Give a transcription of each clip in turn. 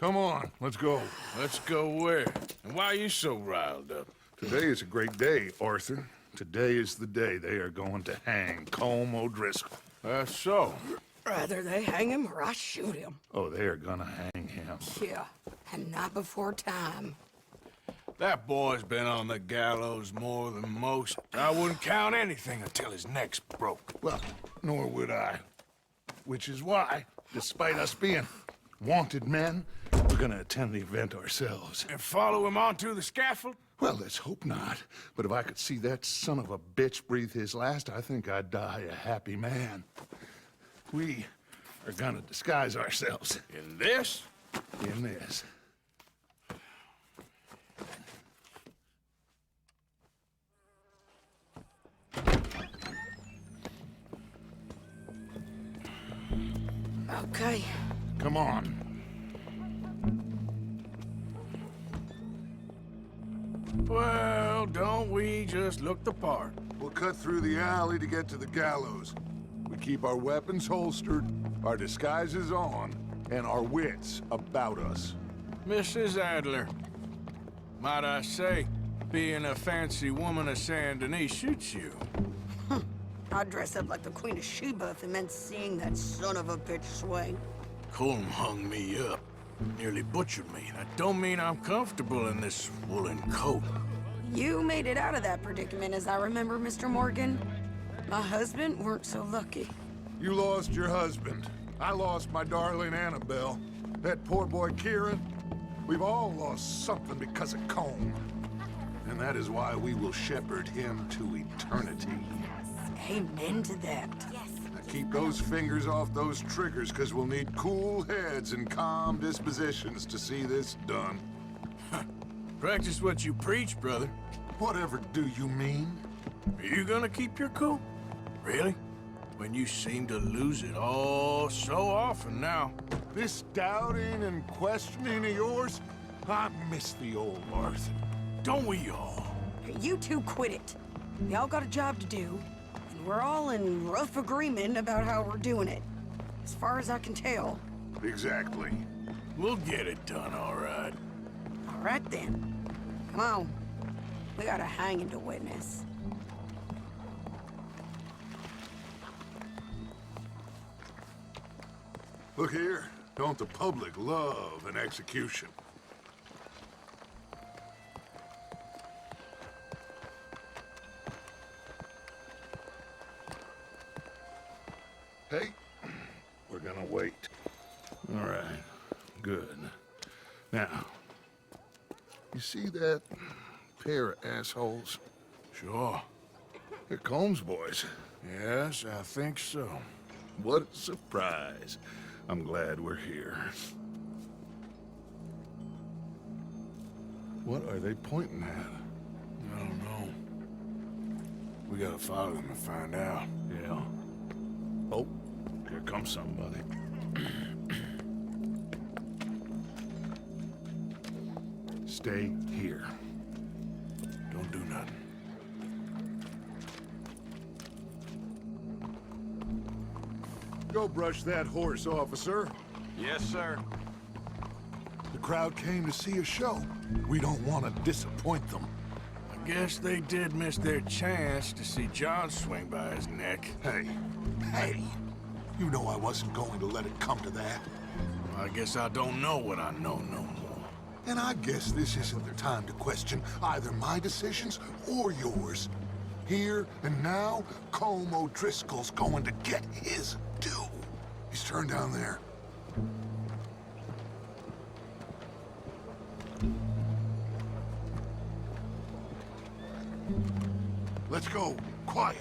Come on, let's go. Let's go where? And why are you so riled up? Today is a great day, Arthur. Today is the day they are going to hang Colm O'Driscoll. That's so. Rather they hang him or I shoot him. Oh, they are gonna hang him. Yeah, and not before time. That boy's been on the gallows more than most. I wouldn't count anything until his neck's broke. Well, nor would I. Which is why, despite us being wanted men, we're gonna attend the event ourselves. And follow him onto the scaffold? Well, let's hope not. But if I could see that son of a bitch breathe his last, I think I'd die a happy man. We are gonna disguise ourselves. In this? In this. Okay. Come on. Well, don't we just look the part? We'll cut through the alley to get to the gallows. We keep our weapons holstered, our disguises on, and our wits about us. Mrs. Adler, might I say, being a fancy woman of Saint Denis shoots you. I'd dress up like the Queen of Sheba if it meant seeing that son of a bitch swing. Colm hung me up. Nearly butchered me. That don't mean I'm comfortable in this woolen coat. You made it out of that predicament, as I remember, Mr. Morgan. My husband weren't so lucky. You lost your husband. I lost my darling Annabelle. That poor boy Kieran. We've all lost something because of Colm. And that is why we will shepherd him to eternity. Amen to that. Now keep those fingers off those triggers, because we'll need cool heads and calm dispositions to see this done. Practice what you preach, brother. Whatever do you mean? Are you gonna keep your cool? Really? When you seem to lose it all so often now. This doubting and questioning of yours? I miss the old Arthur. Don't we all? You two quit it. Y'all got a job to do, and we're all in rough agreement about how we're doing it. As far as I can tell. Exactly. We'll get it done, all right. All right then. Come on. We got a hanging to witness. Look here. Don't the public love an execution? Hey, we're gonna wait. All right, good. Now, you see that pair of assholes? Sure. They're Colm's boys. Yes, I think so. What a surprise. I'm glad we're here. What are they pointing at? I don't know. We gotta follow them and find out. Yeah. Oh, here comes somebody. Stay here. Don't do nothing. Go brush that horse, officer. Yes, sir. The crowd came to see a show. We don't want to disappoint them. I guess they did miss their chance to see John swing by his neck. Hey, you know I wasn't going to let it come to that. I guess I don't know what I know no more. And I guess this isn't the time to question either my decisions or yours. Here and now, Colm O'Driscoll's going to get his due. He's turned down there. Let's go. Quiet.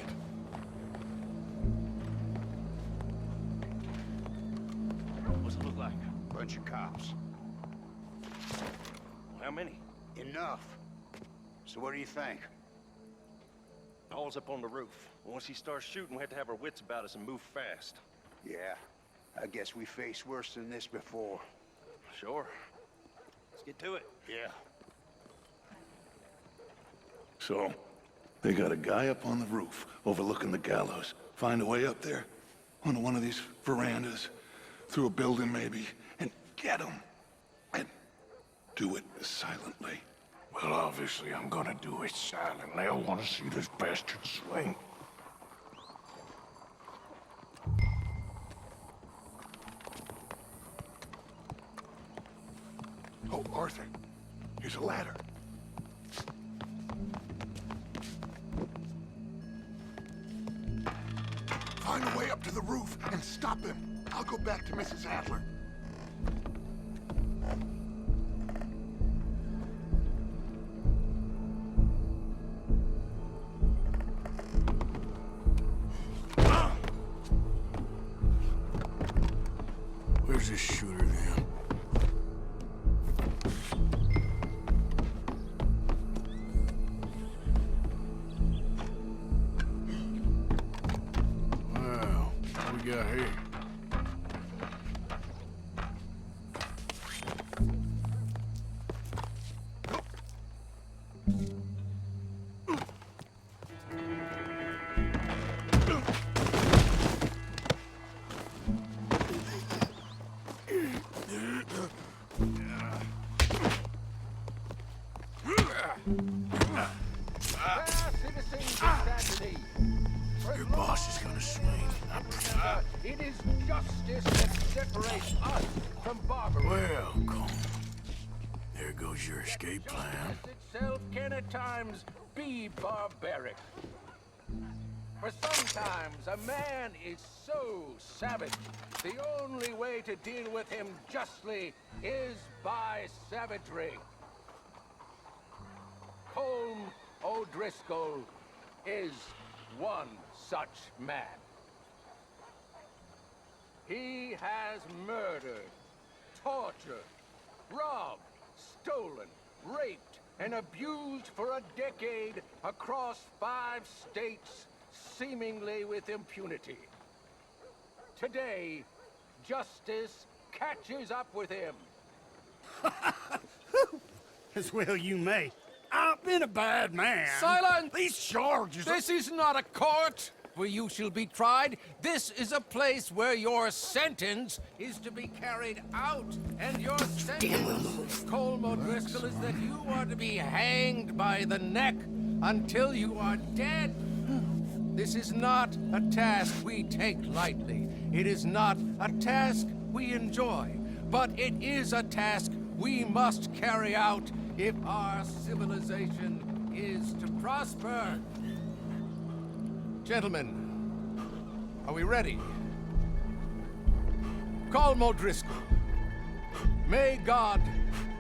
What's it look like? Bunch of cops. How many? Enough. So what do you think? All's up on the roof. Once he starts shooting, we have to have our wits about us and move fast. Yeah, I guess we faced worse than this before. Sure. Let's get to it. Yeah. So, they got a guy up on the roof overlooking the gallows. Find a way up there, onto one of these verandas, through a building maybe, and get him. Do it silently. Well, obviously I'm gonna do it silently. I want to see this bastard swing. Oh, Arthur, here's a ladder. Find a way up to the roof and stop him. I'll go back to Mrs. Adler. Where's this shooter then? Well, what we got here? Your boss is gonna swing. It is justice that separates us from barbarism. Well, Cole, there goes your escape plan. Justice itself can at times be barbaric. For sometimes a man is so savage, the only way to deal with him justly is by savagery. Colm O'Driscoll is one such man. He has murdered, tortured, robbed, stolen, raped, and abused for a decade across 5 states, seemingly with impunity. Today, justice catches up with him. As well you may. I've been a bad man. Silence! These charges... This is not a court where you shall be tried. This is a place where your sentence is to be carried out. And your sentence, Colm O'Driscoll, is that you are to be hanged by the neck until you are dead. This is not a task we take lightly. It is not a task we enjoy. But it is a task we must carry out if our civilization is to prosper. Gentlemen, are we ready? Colm O'Driscoll, may God,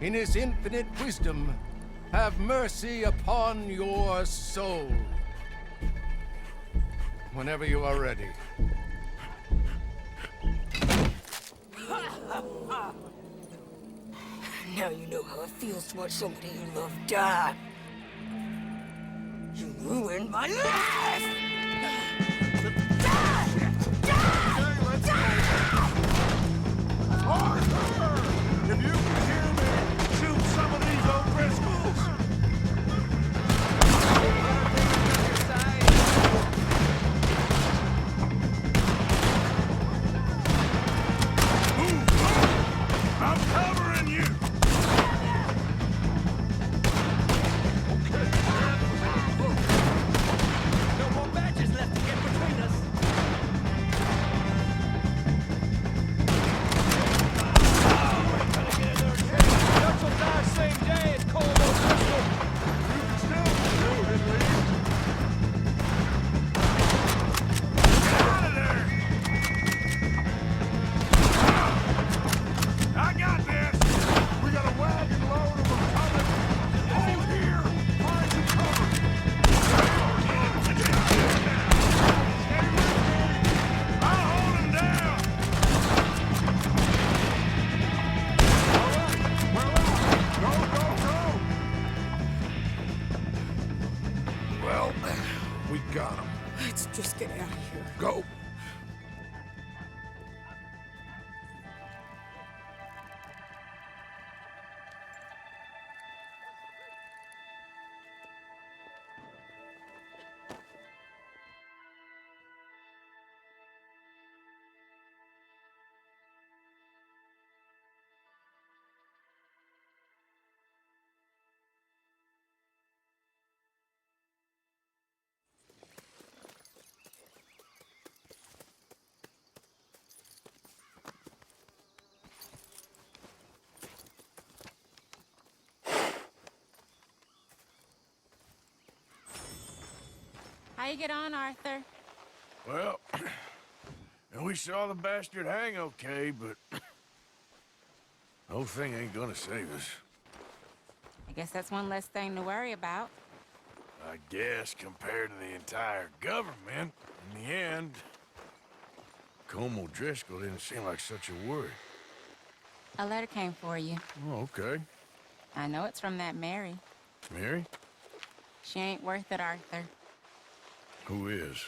in his infinite wisdom, have mercy upon your soul. Whenever you are ready. Now you know how it feels to watch somebody you love die. You ruined my life! Arthur! If you can hear me, shoot some of these O'Driscolls! I'm covering you! No more back! you get on, Arthur? Well, and we saw the bastard hang okay, but the whole thing ain't gonna save us. I guess that's one less thing to worry about. I guess compared to the entire government, in the end, Colm O'Driscoll didn't seem like such a worry. A letter came for you. Oh, okay. I know it's from that Mary. Mary? She ain't worth it, Arthur. Who is?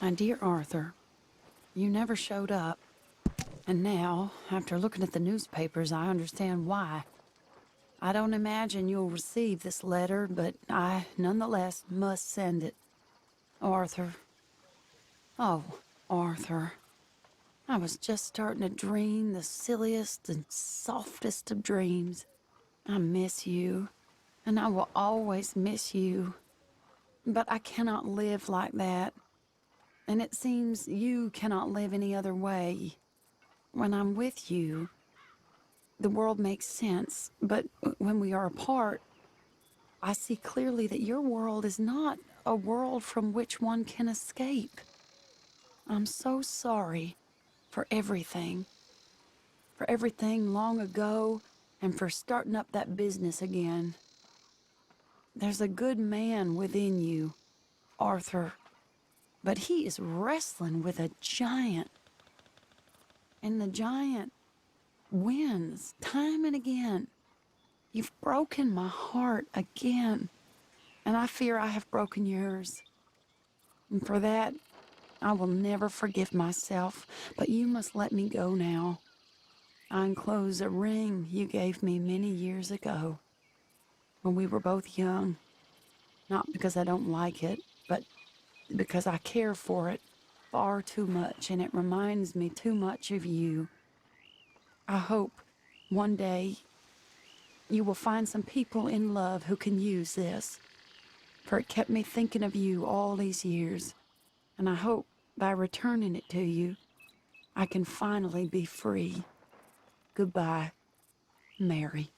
My dear Arthur, you never showed up. And now, after looking at the newspapers, I understand why. I don't imagine you'll receive this letter, but I, nonetheless, must send it. Arthur. Oh, Arthur. I was just starting to dream the silliest and softest of dreams. I miss you, and I will always miss you. But I cannot live like that. And it seems you cannot live any other way. When I'm with you, the world makes sense, but when we are apart, I see clearly that your world is not a world from which one can escape. I'm so sorry for everything long ago, and for starting up that business again. There's a good man within you, Arthur, but he is wrestling with a giant. And the giant wins time and again. You've broken my heart again, and I fear I have broken yours. And for that, I will never forgive myself, but you must let me go now. I enclose a ring you gave me many years ago, when we were both young. Not because I don't like it, but because I care for it far too much, and it reminds me too much of you. I hope one day you will find some people in love who can use this, for it kept me thinking of you all these years, and I hope by returning it to you, I can finally be free. Goodbye, Mary.